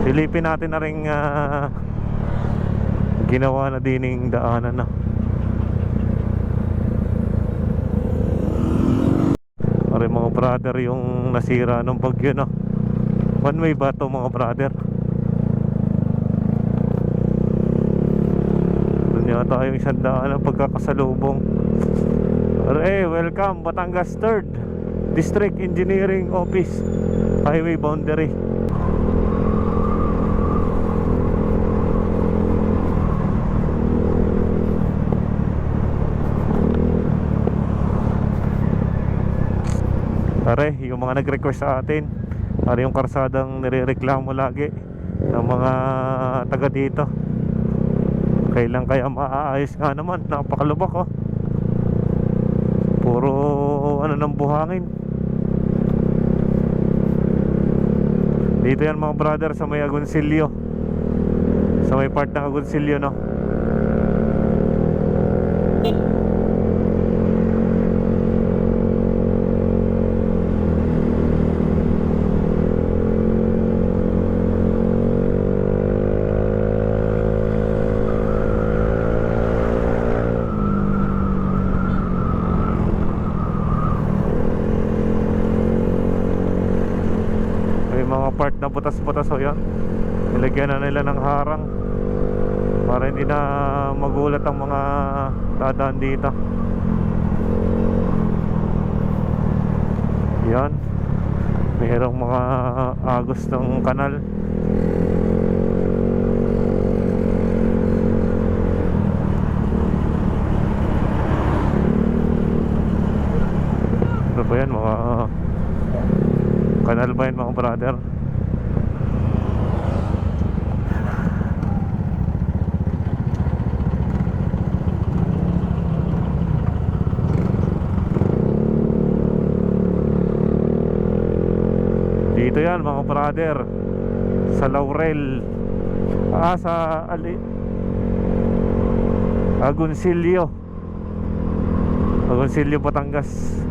Silipin natin na rin ginawa na dining daanan na. Pare mga brother, yung nasira ng bagyo na. One way ba ito mga brother? Doon yata yung isang daan ng pagkakasalubong. Welcome Batangas 3rd District Engineering Office, highway boundary. Pare, yung mga nag-request sa atin, pare yung karsadang nirereklamo lagi ng mga taga dito, kailan kaya maaayos nga naman, napakalubak oh. Puro ano ng buhangin. Dito yan mga brother sa may Agoncillo, sa may part ng Agoncillo no. Part na butas-butas o yan, nilagyan na nila ng harang para hindi na magulat ang mga dadaan dito. Yan, mayroong mga agos ng kanal. Ano ba yan, mga kanal ba yan mga brother? Dito yan mga brother, sa Laurel, sa Agoncillo, Batangas.